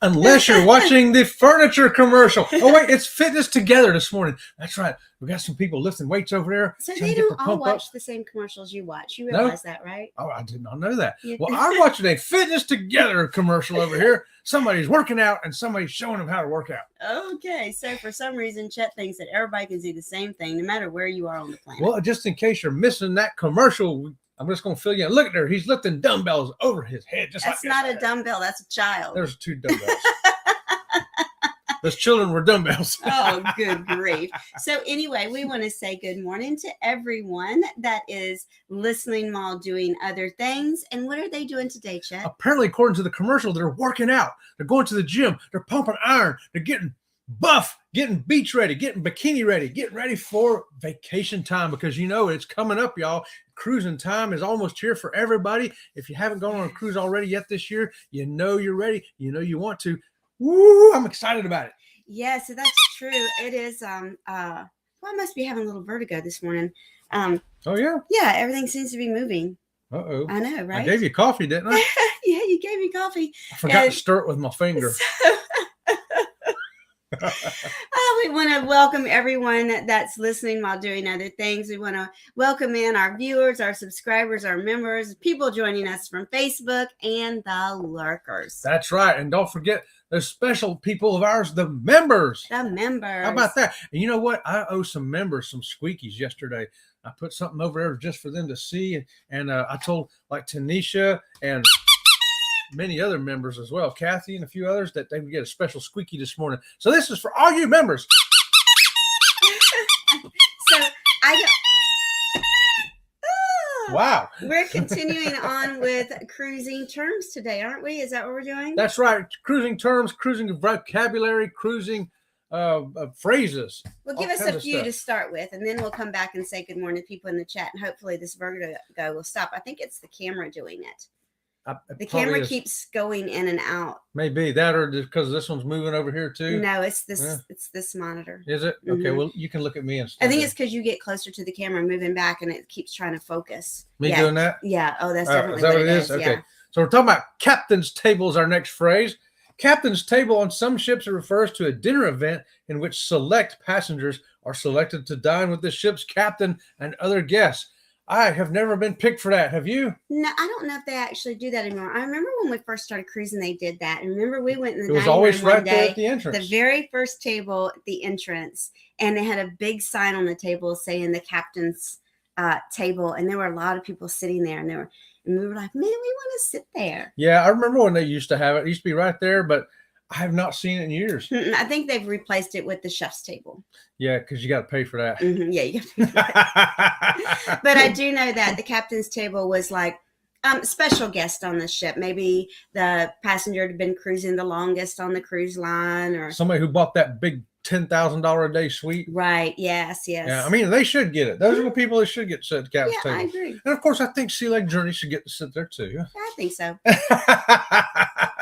Unless you're watching the furniture commercial. Oh, wait, it's Fitness Together this morning. That's right. We got some people lifting weights over there. So they don't all watch the same commercials you watch. You realize that, right? Oh, I did not know that. Well, I'm watching a Fitness Together commercial over here. Somebody's working out and somebody's showing them how to work out. Okay, so for some reason, Chet thinks that everybody can do the same thing no matter where you are on the planet. Well, just in case you're missing that commercial, I'm just going to fill you in. Look at there. He's lifting dumbbells over his head. That's not a dumbbell. That's a child. There's 2 dumbbells. Those children were dumbbells. Oh, good grief. So anyway, we want to say good morning to everyone that is listening while doing other things. And what are they doing today, Chet? Apparently, according to the commercial, they're working out. They're going to the gym. They're pumping iron. They're getting buff, getting beach ready, getting bikini ready, getting ready for vacation time because you know it's coming up, y'all. Cruising time is almost here for everybody. If you haven't gone on a cruise already yet this year, you know you're ready. You know you want to. Woo! I'm excited about it. Yeah, so that's true. It is. Well, I must be having a little vertigo this morning. Oh yeah. Yeah, everything seems to be moving. Uh-oh. I know, right? I gave you coffee, didn't I? Yeah, you gave me coffee. I forgot to stir it with my finger. We want to welcome everyone that's listening while doing other things. We want to welcome in our viewers, our subscribers, our members, people joining us from Facebook, and the lurkers. That's right. And don't forget those special people of ours, the members. The members. How about that? And you know what? I owe some members some squeakies yesterday. I put something over there just for them to see. And I told like Tanisha and many other members as well, Kathy and a few others, that they would get a special squeaky this morning. So this is for all you members. So wow. We're continuing on with cruising terms today, aren't we? Is that what we're doing? That's right. Cruising terms, cruising vocabulary, cruising phrases. Well, give us a few to start with, and then we'll come back and say good morning to people in the chat, and hopefully this vertigo will stop. I think it's the camera doing it. The camera keeps going in and out. Maybe that, or because this one's moving over here too. No, it's this. Yeah. It's this monitor. Is it? Okay. Well, you can look at me instead. I think it's because you get closer to the camera, moving back, and it keeps trying to focus. Me doing that? Yeah. Oh, that's definitely is that what it is. Okay. Yeah. So we're talking about captain's table is our next phrase. Captain's table on some ships, it refers to a dinner event in which select passengers are selected to dine with the ship's captain and other guests. I have never been picked for that. Have you? No, I don't know if they actually do that anymore. I remember when we first started cruising, they did that. And remember, we went in the It was always right there at the entrance. The very first table at the entrance, and they had a big sign on the table saying the captain's table, and there were a lot of people sitting there, and we were like, man, we want to sit there. Yeah, I remember when they used to have it. It used to be right there, but I have not seen it in years. I think they've replaced it with the chef's table. Yeah, because you got to pay for that. Mm-hmm. Yeah, you got to pay for that. But I do know that the captain's table was like special guest on the ship. Maybe the passenger had been cruising the longest on the cruise line, or somebody who bought that big $10,000 a day suite. Right. Yes. Yeah. I mean, they should get it. Those are the people that should get to sit at the captain's table. I agree. And of course, I think Sea Lake Journey should get to sit there too. I think so.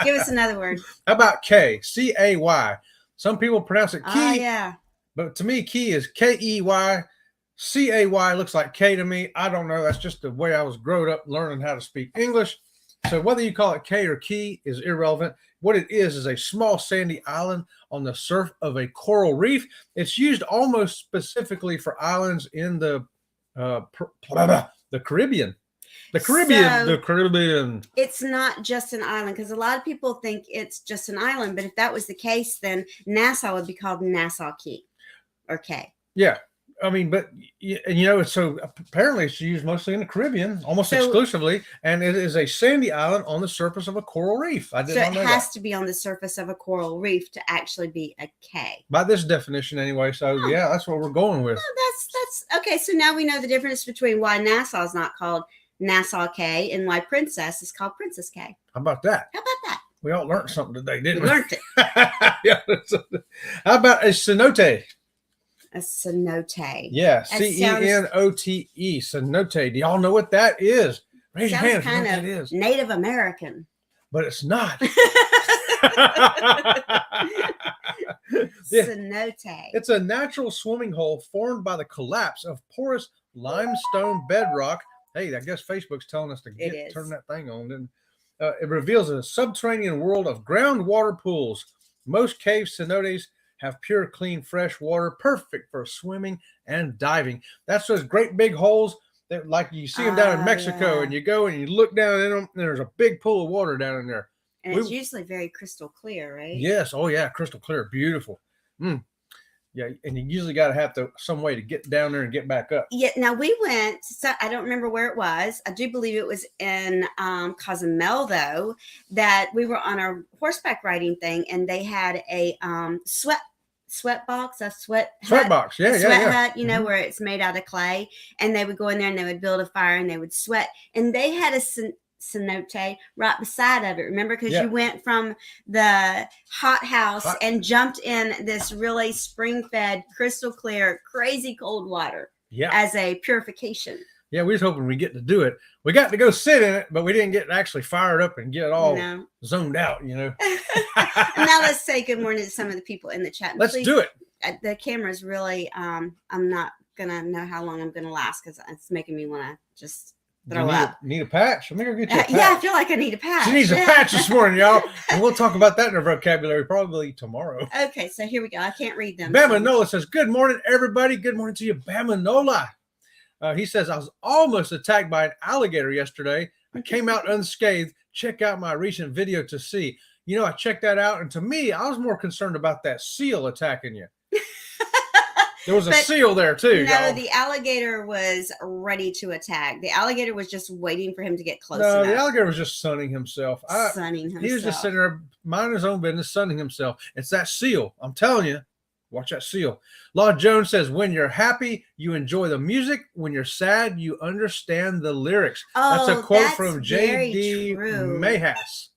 Give us another word. How about K? C-A-Y. Some people pronounce it key. Oh, yeah. But to me, key is K-E-Y. C-A-Y looks like K to me. I don't know. That's just the way I was growing up learning how to speak English. So whether you call it K or key is irrelevant. What it is a small sandy island on the surf of a coral reef. It's used almost specifically for islands in the Caribbean. The Caribbean. It's not just an island, because a lot of people think it's just an island. But if that was the case, then Nassau would be called Nassau Key or K. Yeah. I mean, but so apparently it's used mostly in the Caribbean, almost exclusively, and it is a sandy island on the surface of a coral reef. I did not know that. So it has to be on the surface of a coral reef to actually be a K. By this definition, anyway. So yeah, that's what we're going with. Well, that's okay. So now we know the difference between why Nassau is not called Nassau K and why Princess is called Princess K. How about that? How about that? We all learned something today, didn't we? We learned it. Yeah. How about a cenote? A cenote. Yeah, C-E-N-O-T-E. Cenote. Do y'all know what that is? Raise your hands. Sounds kind of Native American. But it's not. Cenote. It's a natural swimming hole formed by the collapse of porous limestone bedrock. Hey, I guess Facebook's telling us to turn that thing on. It reveals a subterranean world of groundwater pools. Most cave cenotes have pure, clean, fresh water, perfect for swimming and diving. That's those great big holes that, like you see them down in Mexico, yeah. and you go and you look down in them, and there's a big pool of water down in there. And it's usually very crystal clear, right? Yes. Oh, yeah. Crystal clear. Beautiful. Yeah. And you usually got to have some way to get down there and get back up. Yeah. Now we went, so I don't remember where it was. I do believe it was in Cozumel, though, that we were on our horseback riding thing, and they had a sweat box, a sweat box. Yeah. hut, you know, where it's made out of clay, and they would go in there and they would build a fire and they would sweat, and they had a cenote right beside of it. Remember, because you went from the hot house and jumped in this really spring-fed, crystal clear, crazy cold water as a purification. Yeah, we was hoping we'd get to do it. We got to go sit in it, but we didn't get actually fired up and get it all zoned out, you know. Now let's say good morning to some of the people in the chat. Let's do it. The camera's really, I'm not going to know how long I'm going to last because it's making me want to just throw up. Need a patch? Let me go get you a patch. Yeah, I feel like I need a patch. She needs a patch this morning, y'all. And we'll talk about that in our vocabulary probably tomorrow. Okay, so here we go. I can't read them. Bama Nola says, good morning, everybody. Good morning to you, Bama Nola. He says, I was almost attacked by an alligator yesterday. I came out unscathed. Check out my recent video to see. You know, I checked that out, and to me, I was more concerned about that seal attacking you. There was a seal there, too. No, y'all. The alligator was ready to attack. The alligator was just waiting for him to get close enough. The alligator was just sunning himself. He was just sitting there minding his own business, sunning himself. It's that seal. I'm telling you. Watch that seal. Law Jones says, when you're happy, you enjoy the music. When you're sad, you understand the lyrics. Oh, that's a quote from J.D. Mayhass.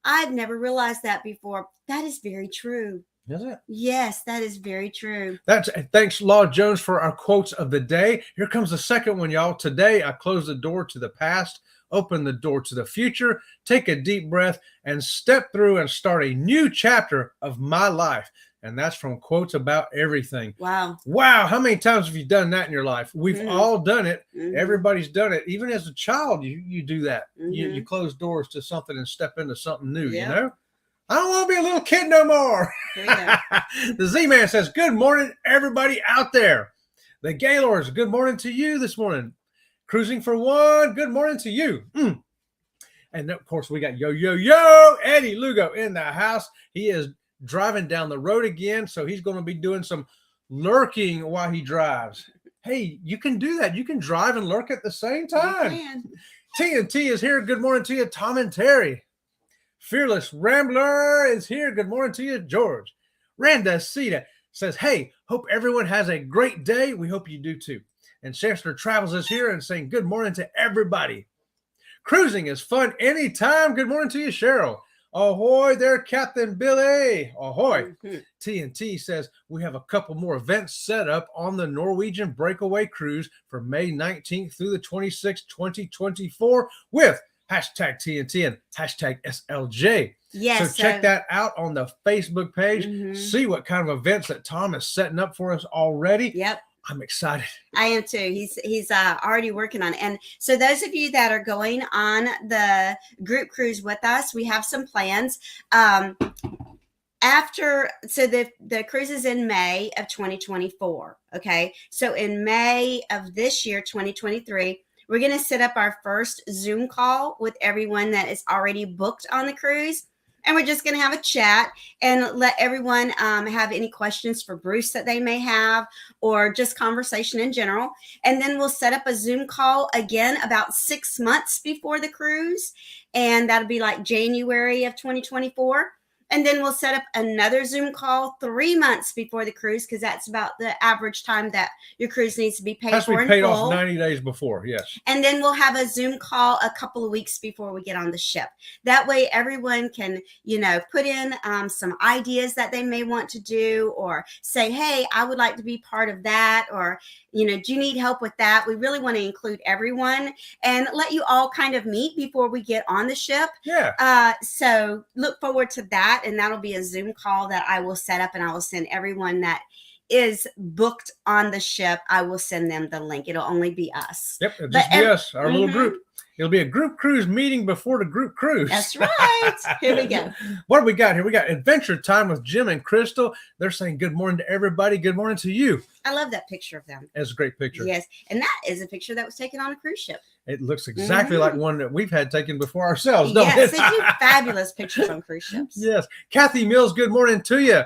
I've never realized that before. That is very true. Is it? Yes, that is very true. Thanks, Law Jones, for our quotes of the day. Here comes the second one, y'all. Today, I close the door to the past, open the door to the future, take a deep breath, and step through and start a new chapter of my life. And that's from Quotes About Everything. Wow. How many times have you done that in your life? We've all done it. Everybody's done it. Even as a child, you do that. You close doors to something and step into something new, you know? I don't want to be a little kid no more. The Z-Man says, good morning, everybody out there. The Gaylords, good morning to you this morning. Cruising for one, good morning to you. And, of course, we got Eddie Lugo in the house. He is driving down the road again, so he's going to be doing some lurking while he drives. Hey, you can do that. You can drive and lurk at the same time. TNT is here. Good morning to you, Tom and Terry. Fearless Rambler is here. Good morning to you, George. Randa Cita says, hey, hope everyone has a great day. We hope you do too. And Chester Travels is here and saying good morning to everybody. Cruising is fun anytime. Good morning to you, Cheryl. Ahoy there, Captain Billy. Ahoy. TNT says we have a couple more events set up on the Norwegian Breakaway Cruise for May 19th through the 26th, 2024 with hashtag TNT and hashtag SLJ. Yes. So check that out on the Facebook page. See what kind of events that Tom is setting up for us already. Yep. I'm excited. I am too. He's already working on it. And so those of you that are going on the group cruise with us, we have some plans. The cruise is in May of 2024. Okay. So in May of this year, 2023, we're going to set up our first Zoom call with everyone that is already booked on the cruise. And we're just going to have a chat and let everyone have any questions for Bruce that they may have, or just conversation in general. And then we'll set up a Zoom call again about 6 months before the cruise. And that'll be like January of 2024. And then we'll set up another Zoom call 3 months before the cruise, because that's about the average time that your cruise needs to be paid for. Has to be paid off 90 days before, yes. And then we'll have a Zoom call a couple of weeks before we get on the ship. That way everyone can, put in some ideas that they may want to do, or say, hey, I would like to be part of that, or, do you need help with that? We really want to include everyone and let you all kind of meet before we get on the ship. Yeah. So look forward to that. And that'll be a Zoom call that I will set up, and I will send everyone that is booked on the ship, I will send them the link. It'll only be us. Yep, it'll just be us, our little group. It'll be a group cruise meeting before the group cruise. That's right. Here we go. What do we got here? We got Adventure Time with Jim and Crystal. They're saying good morning to everybody. Good morning to you. I love that picture of them. That's a great picture. Yes. And that is a picture that was taken on a cruise ship. It looks exactly like one that we've had taken before ourselves, don't it? Yes, they do fabulous pictures on cruise ships. Yes. Kathy Mills, good morning to you.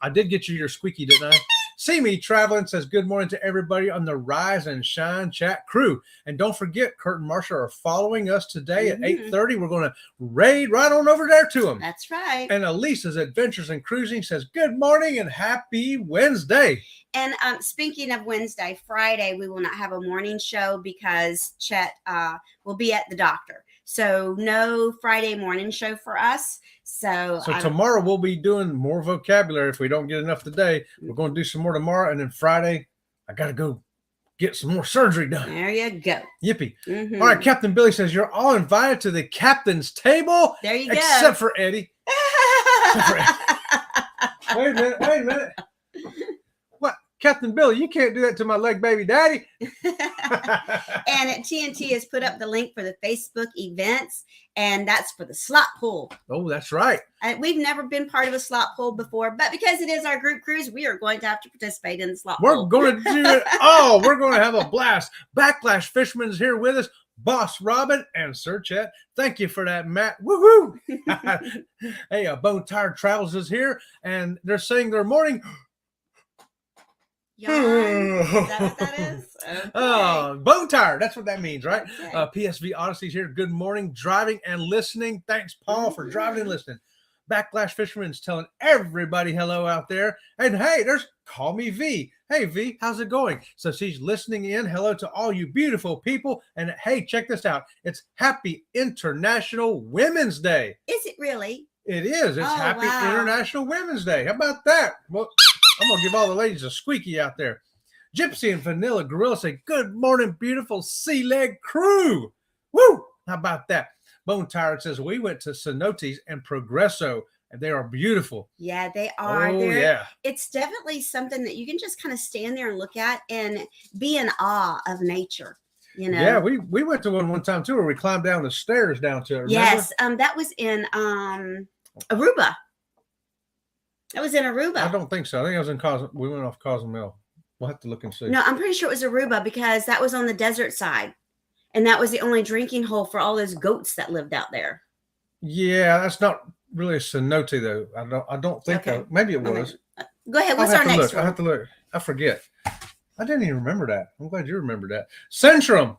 I did get you your squeaky, didn't I? See Me Traveling says good morning to everybody on the Rise and Shine chat crew. And don't forget, Kurt and Marsha are following us today at 8:30. We're going to raid right on over there to them. That's right. And Elisa's Adventures in Cruising says good morning and happy Wednesday. And speaking of Wednesday, Friday, we will not have a morning show because Chet will be at the doctor. So no Friday morning show for us. So Tomorrow we'll be doing more vocabulary. If we don't get enough today, we're going to do some more tomorrow. And then Friday, I got to go get some more surgery done. There you go. Yippee. All right. Captain Billy says you're all invited to the captain's table. There you Except for Eddie. Wait a minute. What? Captain Billy, you can't do that to my leg baby daddy. And TNT has put up the link for the Facebook events, and that's for the slot pool. Oh, that's right. We've never been part of a slot pool before, but because it is our group cruise, we are going to have to participate in the slot pool. We're going to do it all. We're going to have a blast. Backlash Fisherman's here with us. Boss Robin and Sir Chet. Thank you for that, Matt. Woohoo! Hey, Bone Tired Travels is here, and they're saying their morning. Yawn. Is that what that is? Okay. Oh, bone tired. That's what that means, right? Okay. PSV Odyssey's here. Good morning, driving and listening. Thanks, Paul, for driving and listening. Backlash Fisherman's telling everybody hello out there. And hey, there's Call Me V. Hey, V, how's it going? So she's listening in. Hello to all you beautiful people. And hey, check this out. It's Happy International Women's Day. Is it really? It is. It's Happy International Women's Day. How about that? Well, I'm going to give all the ladies a squeaky out there. Gypsy and Vanilla Gorilla say, good morning, beautiful sea leg crew. Woo! How about that? Bone Tired says, we went to Cenote and Progreso, and they are beautiful. Yeah, they are. Oh, yeah. It's definitely something that you can just kind of stand there and look at and be in awe of nature. You know? Yeah, we went to one time, too, where we climbed down the stairs down to it. Remember? Yes, that was in Aruba. That was in Aruba. I don't think so. I think I was in Cozumel. We went off Cozumel. We'll have to look and see. No, I'm pretty sure it was Aruba because that was on the desert side. And that was the only drinking hole for all those goats that lived out there. Yeah, that's not really a cenote, though. I don't think. Okay. Maybe it was. Go ahead. What's our next one? one? I have to look. I forget. I didn't even remember that. I'm glad you remembered that. Centrum.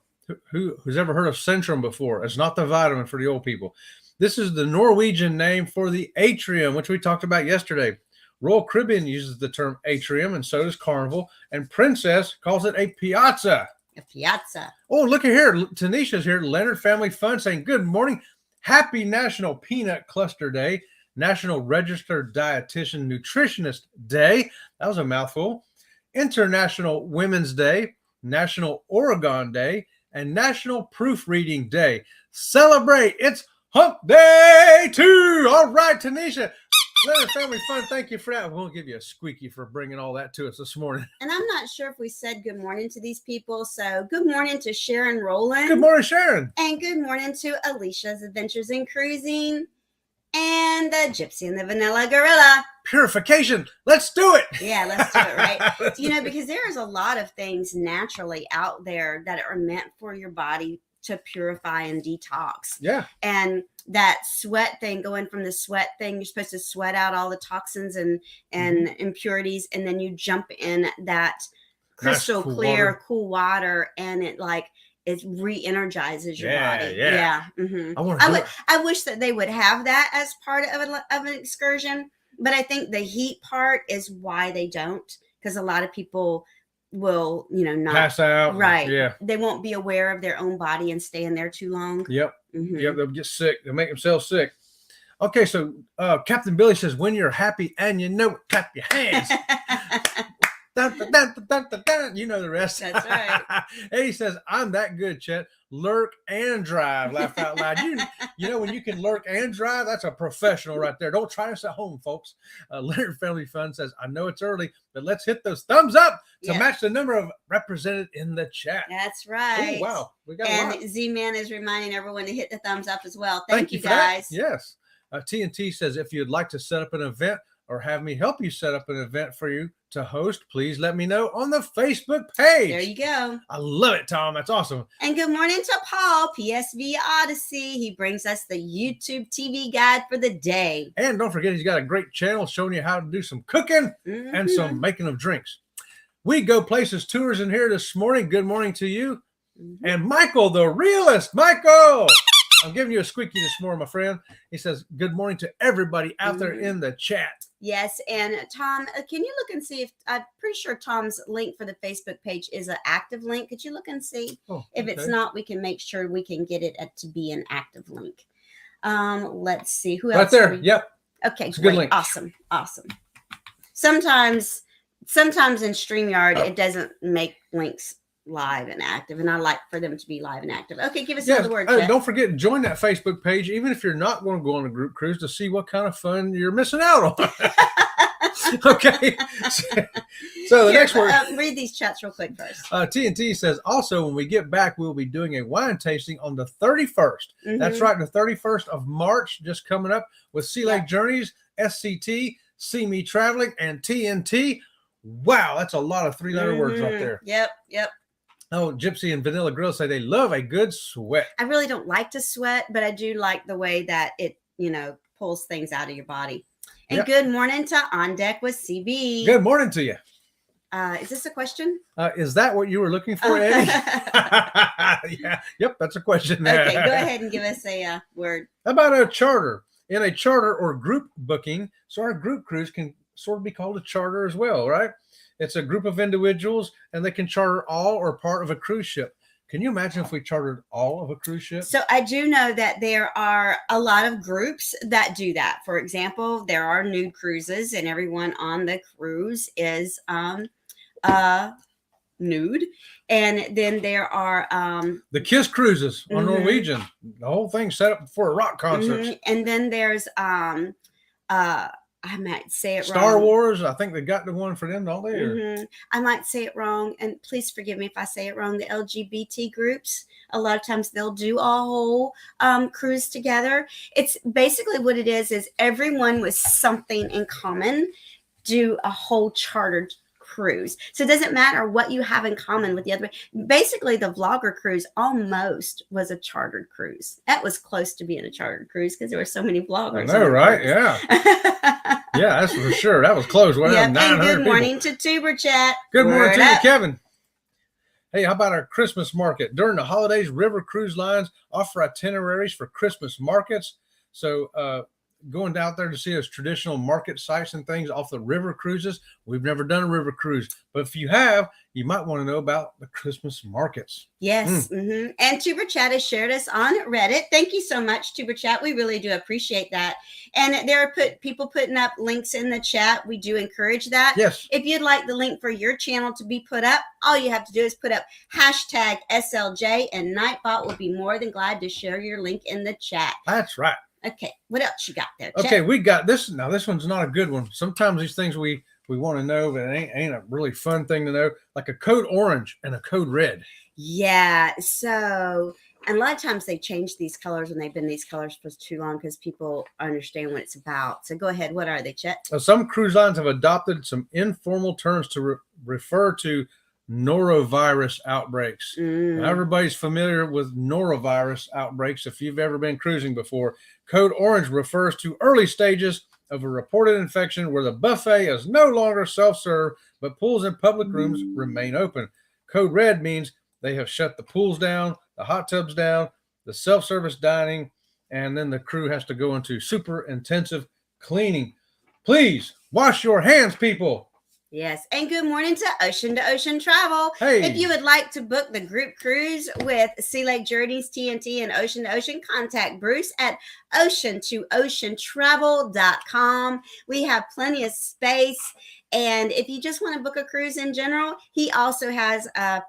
Who's ever heard of Centrum before? It's not the vitamin for the old people. This is the Norwegian name for the atrium, which we talked about yesterday. Royal Caribbean uses the term atrium, and so does Carnival. And Princess calls it a piazza. A piazza. Oh, look at here. Tanisha's here. Leonard Family Fun saying, good morning. Happy National Peanut Cluster Day. National Registered Dietitian Nutritionist Day. That was a mouthful. International Women's Day. National Oregon Day. And National Proofreading Day. Celebrate. It's Hump Day 2. All right, Tanisha. Leonard Family Fun, thank you for that. We'll give you a squeaky for bringing all that to us this morning. And I'm not sure if we said good morning to these people. So good morning to Sharon Rowland. Good morning, Sharon. And good morning to Alicia's Adventures in Cruising. And the Gypsy and the Vanilla Gorilla. Purification. Let's do it. Yeah, let's do it, right? You know, because there is a lot of things naturally out there that are meant for your body to purify and detox. Yeah. And that sweat thing, going from the sweat thing, you're supposed to sweat out all the toxins and impurities, and then you jump in that crystal clear, cool water, and it re-energizes your body. Yeah. Mm-hmm. I wish that they would have that as part of an excursion, but I think the heat part is why they don't, because a lot of people will, not pass out. Right. Yeah. They won't be aware of their own body and stay in there too long. Yep. Mm-hmm. Yep. They'll get sick. They'll make themselves sick. Okay. So Captain Billy says, when you're happy and clap your hands. Dun, dun, dun, dun, dun, dun, dun. You know the rest. That's right. Eddie says, I'm that good, Chet. Lurk and drive. Laugh out loud. You know, when you can lurk and drive, that's a professional right there. Don't try this at home, folks. Leonard Family Fun says, I know it's early, but let's hit those thumbs up to match the number of represented in the chat. That's right. Oh, wow. We got and Z-Man is reminding everyone to hit the thumbs up as well. Thank you for guys. That. Yes. TNT says, if you'd like to set up an event or have me help you set up an event for you to host, please let me know on the Facebook page. There you go. I love it, Tom. That's awesome. And good morning to Paul, PSV Odyssey. He brings us the YouTube TV guide for the day. And don't forget, he's got a great channel showing you how to do some cooking and some making of drinks. We Go Places Tours in here this morning. Good morning to you. And Michael, the realist. Michael! I'm giving you a squeaky this morning, my friend. He says, good morning to everybody out there in the chat. Yes. And Tom, can you look and see if I'm pretty sure Tom's link for the Facebook page is an active link. Could you look and see? If it's not, we can make sure we can get it to be an active link. Let's see who else. Right there. Yep. Okay. It's a good link. Awesome. Sometimes in StreamYard, it doesn't make links live and active, and I like for them to be live and active. Okay, give us another word. Don't forget, join that Facebook page, even if you're not going to go on a group cruise, to see what kind of fun you're missing out on. Okay. So the next word. Read these chats real quick first. TNT says, also, when we get back, we'll be doing a wine tasting on the 31st. That's right, the 31st of March, just coming up with Sea Lake Journeys, SCT, See Me Traveling, and TNT. Wow, that's a lot of three-letter words right there. Yep. Oh, Gypsy and Vanilla Grill say they love a good sweat. I really don't like to sweat, but I do like the way that it, pulls things out of your body. And good morning to On Deck with CB. Good morning to you. Is this a question? Is that what you were looking for, Eddie? Yeah. Yep, that's a question. Okay, go ahead and give us a word. How about a charter? In a charter or group booking, so our group cruise can sort of be called a charter as well, right? It's a group of individuals, and they can charter all or part of a cruise ship. Can you imagine if we chartered all of a cruise ship? So I do know that there are a lot of groups that do that. For example, there are nude cruises, and everyone on the cruise is nude. And then there are the Kiss cruises on Norwegian. The whole thing set up for a rock concert. And then there's I might say it wrong. Star Wars, I think they got the one for them, don't they? I might say it wrong, and please forgive me if I say it wrong. The LGBT groups, a lot of times they'll do a whole cruise together. It's basically what it is everyone with something in common do a whole chartered cruise. So it doesn't matter what you have in common with the other. Basically, the vlogger cruise almost was a chartered cruise. That was close to being a chartered cruise because there were so many vloggers. I know, right? Yeah. Yeah, that's for sure. That was close. And good morning to Tuber Chat. Good morning to you, Kevin. Hey, how about our Christmas market? During the holidays, River Cruise Lines offer itineraries for Christmas markets. So going out there to see those traditional market sites and things off the river cruises. We've never done a river cruise, but if you have, you might want to know about the Christmas markets. Yes. And Tuber Chat has shared us on Reddit. Thank you so much, Tuber Chat. We really do appreciate that. And there are people putting up links in the chat. We do encourage that. Yes. If you'd like the link for your channel to be put up, all you have to do is put up hashtag SLJ, and Nightbot will be more than glad to share your link in the chat. That's right. Okay, what else you got there? Okay, we got this. Now, this one's not a good one. Sometimes these things we want to know, but it ain't a really fun thing to know, like a code orange and a code red. Yeah, so, and a lot of times they change these colors when they've been these colors for too long because people understand what it's about. So go ahead. What are they, Chet? Some cruise lines have adopted some informal terms to refer to norovirus outbreaks. Now, everybody's familiar with norovirus outbreaks if you've ever been cruising before. Code orange refers to early stages of a reported infection where the buffet is no longer self-serve, but pools and public rooms remain open. Code red means they have shut the pools down, the hot tubs down, the self-service dining, and then the crew has to go into super intensive cleaning. Please wash your hands, people. Yes. And good morning to Ocean Travel. Hey. If you would like to book the group cruise with Sea Lake Journeys, TNT, and Ocean to Ocean, contact Bruce at ocean2oceantravel.com. We have plenty of space. And if you just want to book a cruise in general, he also has a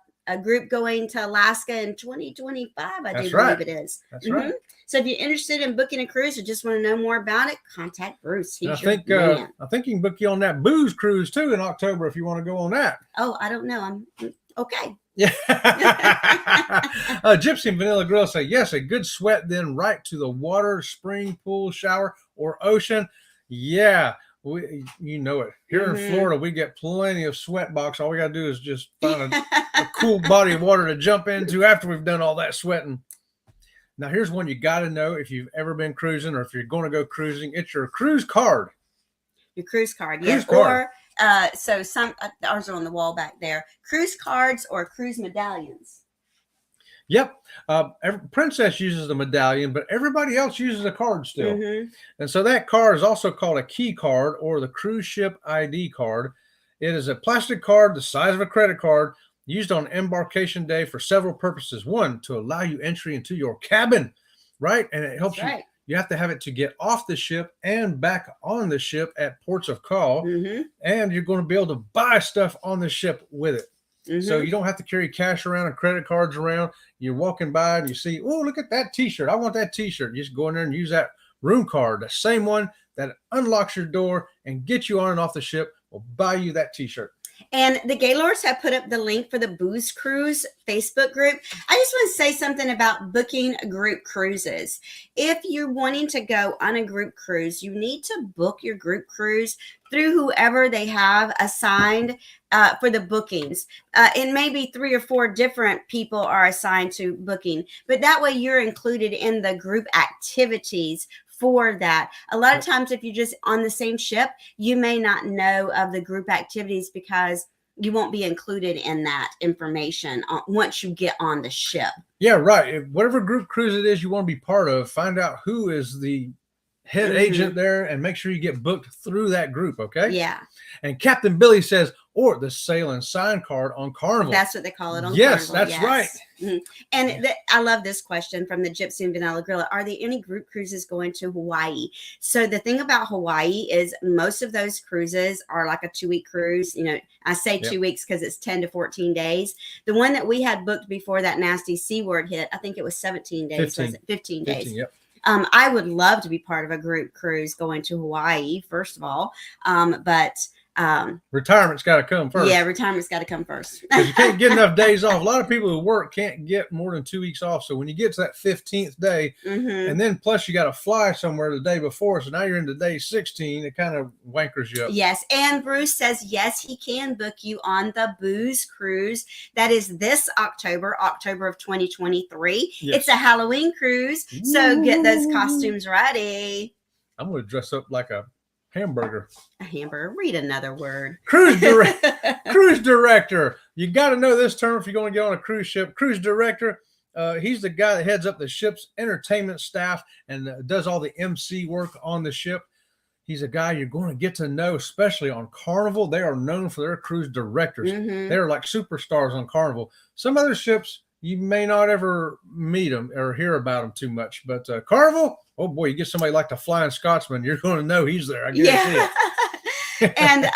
group going to Alaska in 2025, I do believe it is. That's right. So if you're interested in booking a cruise or just want to know more about it, contact Bruce. He's I think he can book you on that booze cruise too in October if you want to go on that. Oh, I don't know. I'm okay. Yeah. Gypsy and Vanilla Grill say yes, a good sweat, then right to the water, spring, pool, shower, or ocean. Yeah. You know it. Here in Florida, we get plenty of sweat box. All we got to do is just find a cool body of water to jump into after we've done all that sweating. Now, here's one you got to know if you've ever been cruising or if you're going to go cruising. It's your cruise card. Your cruise card, yes. Or so some ours are on the wall back there. Cruise cards or cruise medallions. Yep. Princess uses the medallion, but everybody else uses a card still. And so that card is also called a key card or the cruise ship ID card. It is a plastic card the size of a credit card used on embarkation day for several purposes. One, to allow you entry into your cabin, right? And it helps you. You have to have it to get off the ship and back on the ship at ports of call. And you're going to be able to buy stuff on the ship with it. So you don't have to carry cash around and credit cards around. You're walking by and you see, oh, look at that T-shirt. I want that T-shirt. You just go in there and use that room card, the same one that unlocks your door and gets you on and off the ship will buy you that T-shirt. And the Gaylords have put up the link for the Booze Cruise Facebook group. I just want to say something about booking group cruises. If you're wanting to go on a group cruise, you need to book your group cruise through whoever they have assigned for the bookings. And maybe 3 or 4 different people are assigned to booking, but that way you're included in the group activities for that. A lot of times if you're just on the same ship, you may not know of the group activities because you won't be included in that information once you get on the ship. Yeah, right. Whatever group cruise it is you want to be part of, find out who is the head agent there and make sure you get booked through that group, okay? Yeah. And Captain Billy says, or the sail and sign card on Carnival. That's what they call it on Carnival. Carnival. That's right. And I love this question from the Gypsy and Vanilla Grill. Are there any group cruises going to Hawaii? So the thing about Hawaii is most of those cruises are like a 2-week cruise. You know, I say 2 weeks because it's 10 to 14 days. The one that we had booked before that nasty C word hit, I think it was 17 days. 15. Was it 15 days? 15, yep. I would love to be part of a group cruise going to Hawaii, first of all. But retirement's got to come first. Yeah, retirement's got to come first. Because you can't get enough days off. A lot of people who work can't get more than 2 weeks off. So when you get to that 15th day, and then plus you got to fly somewhere the day before, so now you're into day 16, it kind of wankers you up. Yes, and Bruce says yes, he can book you on the Booze Cruise. That is this October of 2023. Yes. It's a Halloween cruise, so get those costumes ready. I'm going to dress up like a hamburger. A hamburger. Read another word. Cruise director. You got to know this term if you're going to get on a cruise ship. Cruise director. He's the guy that heads up the ship's entertainment staff and does all the MC work on the ship. He's a guy you're going to get to know, especially on Carnival. They are known for their cruise directors. They're like superstars on Carnival. Some other ships, you may not ever meet them or hear about them too much. But Carnival, oh boy, you get somebody like the Flying Scotsman, you're going to know he's there. I guarantee it. And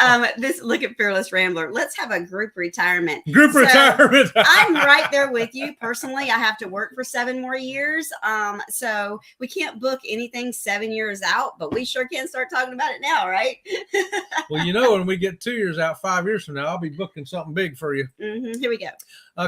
look at Fearless Rambler. Let's have a group retirement. Retirement. I'm right there with you. Personally, I have to work for 7 more years. So we can't book anything 7 years out, but we sure can start talking about it now, right? Well, you know, when we get 2 years out, 5 years from now, I'll be booking something big for you. Here we go.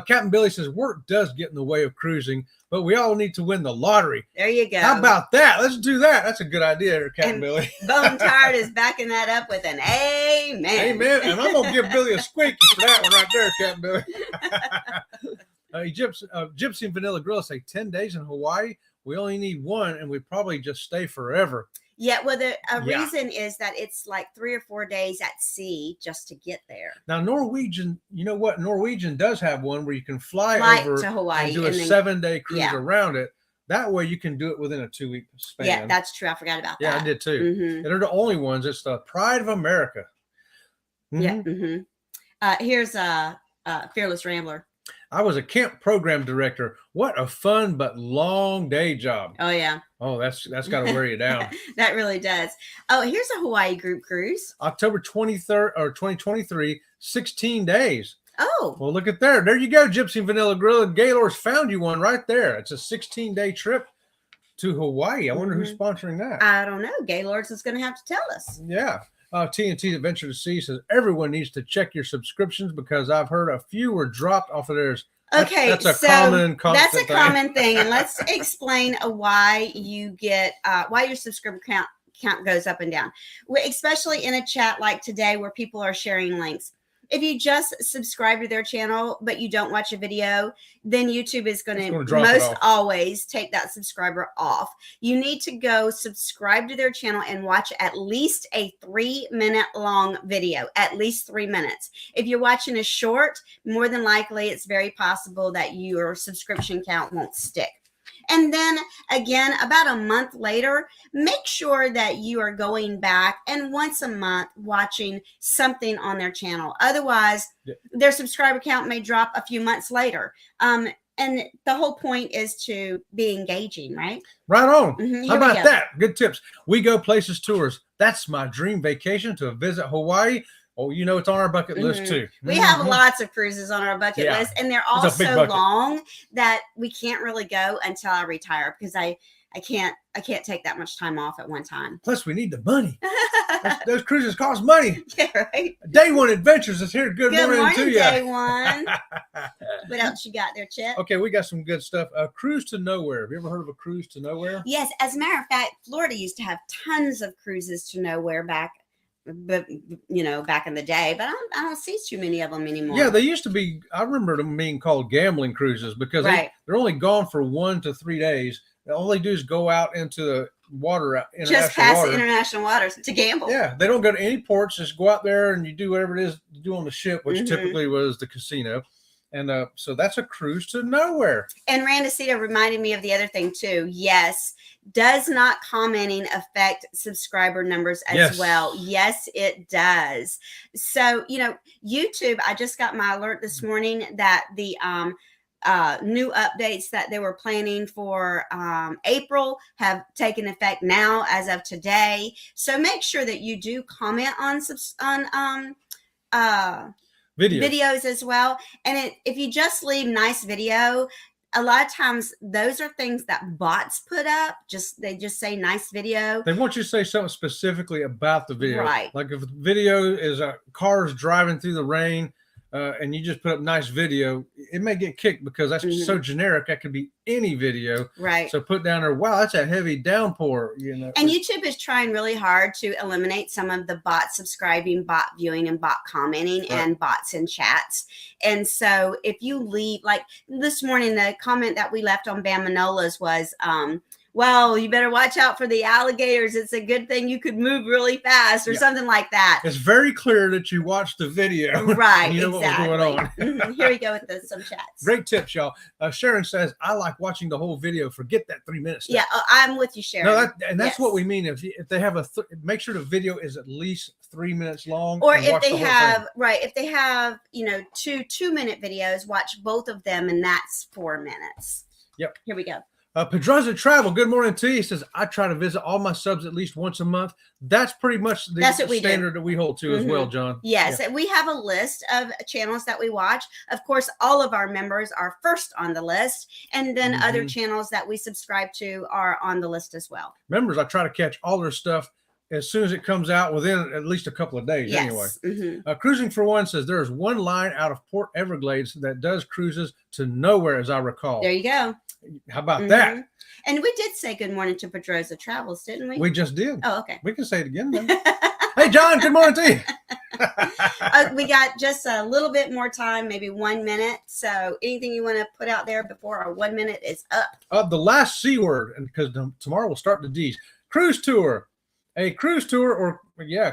Captain Billy says work does get in the way of cruising, but we all need to win the lottery. There you go. How about that? Let's do that. That's a good idea, Captain Billy. Bone Tired is backing that up with an amen. Amen. And I'm going to give Billy a squeaky for that one right there, Captain Billy. Gypsy and Vanilla Grill say 10 days in Hawaii. We only need 1, and we probably just stay forever. Yeah, well, the reason is that it's like 3 or 4 days at sea just to get there. Now, Norwegian, you know what? Norwegian does have one where you can fly over to Hawaii and do a 7-day cruise around it. That way you can do it within a 2-week span. Yeah, that's true. I forgot about that. Yeah, I did too. They're the only ones. It's the Pride of America. Yeah. Here's Fearless Rambler. I was a camp program director. What a fun but long day job. Oh yeah. Oh, that's got to wear you down. That really does. Oh, here's a Hawaii group cruise. October 23rd or 2023, 16 days. Oh. Well, look at there. There you go, Gypsy and Vanilla Grill. And Gaylord's found you one right there. It's a 16-day trip to Hawaii. I wonder who's sponsoring that. I don't know. Gaylord's is going to have to tell us. Yeah. TNT Adventure to Sea says everyone needs to check your subscriptions because I've heard a few were dropped off of theirs. Okay, that's a common thing, and let's explain why you get why your subscriber count goes up and down, especially in a chat like today where people are sharing links. If you just subscribe to their channel but you don't watch a video, then YouTube is going to most always take that subscriber off. You need to go subscribe to their channel and watch at least a 3-minute long video, at least 3 minutes. If you're watching a short, more than likely it's very possible that your subscription count won't stick. And then again, about a month later, make sure that you are going back and once a month watching something on their channel. Otherwise, their subscriber count may drop a few months later. And the whole point is to be engaging, right? Right on. How about that? Good tips. We Go Places Tours. That's my dream vacation, to visit Hawaii. Oh, you know, it's on our bucket list too. We have lots of cruises on our bucket list, and they're all so long that we can't really go until I retire because I can't take that much time off at one time. Plus, we need the money. Those cruises cost money. Yeah, right. Day One Adventures is here. Good morning to you. Day One. What else you got there, Chip? Okay, we got some good stuff. Cruise to Nowhere. Have you ever heard of a cruise to nowhere? Yes. As a matter of fact, Florida used to have tons of cruises to nowhere back in the day, but I don't see too many of them anymore. Yeah, they used to be. I remember them being called gambling cruises because they're only gone for 1 to 3 days. All they do is go out into the water, just past international waters to gamble. Yeah, they don't go to any ports. Just go out there and you do whatever it is you do on the ship, which typically was the casino. And so that's a cruise to nowhere. And Randacita reminded me of the other thing too. Yes. Does not commenting affect subscriber numbers as well? Yes, it does. So, YouTube, I just got my alert this morning that the new updates that they were planning for April have taken effect now as of today. So make sure that you do comment on videos as well. And if you just leave nice video, a lot of times those are things that bots put up. They just say nice video. They want you to say something specifically about the video. Right. Like if the video is cars driving through the rain, and you just put up nice video, it may get kicked because that's so generic. That could be any video. Right. So put down there, wow, that's a heavy downpour, And YouTube is trying really hard to eliminate some of the bot subscribing, bot viewing, and bot commenting and bots in chats. And so if you leave, like this morning, the comment that we left on Bamanolas was, well, you better watch out for the alligators. It's a good thing you could move really fast or something like that. It's very clear that you watched the video. Right, you know exactly. what was going on. Here we go with some chats. Great tips, y'all. Sharon says, I like watching the whole video. Forget that 3 minutes. Yeah, I'm with you, Sharon. No, that's what we mean. If they have make sure the video is at least 3 minutes long. Or if they have, if they have, 2-minute videos, watch both of them, and that's 4 minutes. Yep. Here we go. Pedroza Travel, good morning to you. He says, I try to visit all my subs at least once a month. That's pretty much the standard that we hold to as well, John. Yes, we have a list of channels that we watch. Of course, all of our members are first on the list, and then other channels that we subscribe to are on the list as well. Members, I try to catch all their stuff as soon as it comes out within at least a couple of days anyway. Cruising for One says there is one line out of Port Everglades that does cruises to nowhere, as I recall. There you go. How about that? And we did say good morning to Pedroza Travels, didn't we? We just did. Oh, okay. We can say it again then. Hey, John, good morning to you. We got just a little bit more time, maybe 1 minute. So anything you want to put out there before our 1 minute is up? The last C word, and because tomorrow we'll start the D's. Cruise tour. A cruise tour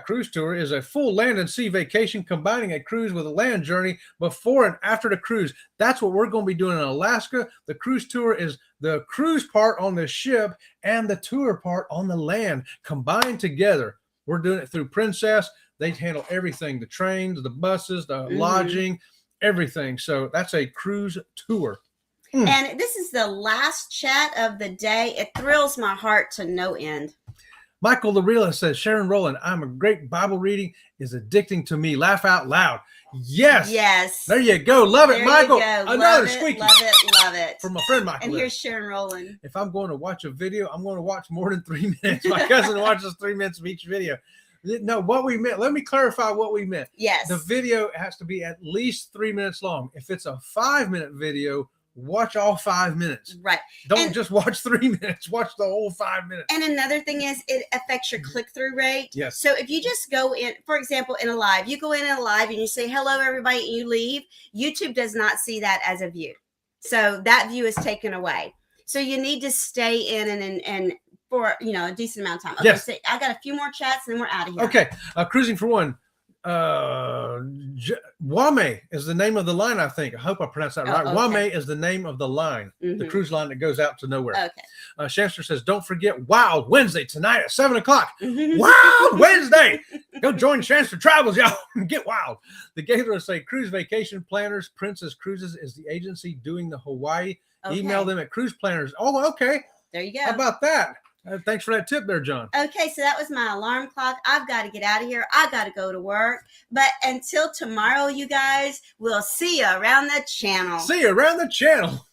cruise tour is a full land and sea vacation combining a cruise with a land journey before and after the cruise. That's what we're going to be doing in Alaska. The cruise tour is the cruise part on the ship and the tour part on the land combined together. We're doing it through Princess. They handle everything, the trains, the buses, the lodging, everything. So that's a cruise tour. Mm. And this is the last chat of the day. It thrills my heart to no end. Michael the Realist says, Sharon Rowland, I'm a great Bible reading is addicting to me. Laugh out loud. Yes. Yes. There you go. Love it, There Michael. you go. Another Love it, squeaky. love it, love it. From my friend Michael. And here's Sharon Rowland. If I'm going to watch a video, I'm going to watch more than 3 minutes. My cousin watches 3 minutes of each video. No, what we meant, let me clarify what we meant. Yes. The video has to be at least 3 minutes long. If it's a 5-minute video, watch all 5 minutes. Right. Don't just watch 3 minutes. Watch the whole 5 minutes. And another thing is it affects your click-through rate. Yes. So if you just go in, for example, in a live, you go in a live and you say, hello, everybody, and you leave, YouTube does not see that as a view. So that view is taken away. So you need to stay in and for, a decent amount of time. Okay, yes. So I got a few more chats and then we're out of here. Okay. Cruising for one. Wame is the name of the line, I think. I hope I pronounced that right. Okay. Wame is the name of the line, the cruise line that goes out to nowhere. Okay. Shamster says, don't forget Wild Wednesday tonight at 7 o'clock. Wild Wednesday. Go join Shamster Travels, y'all. Get wild. The Gators say Cruise Vacation Planners, Princess Cruises is the agency doing the Hawaii. Okay. Email them at Cruise Planners. Oh, okay. There you go. How about that? Thanks for that tip there, John. Okay, so that was my alarm clock. I've got to get out of here. I got to go to work. But until tomorrow, you guys, we'll see you around the channel. See you around the channel.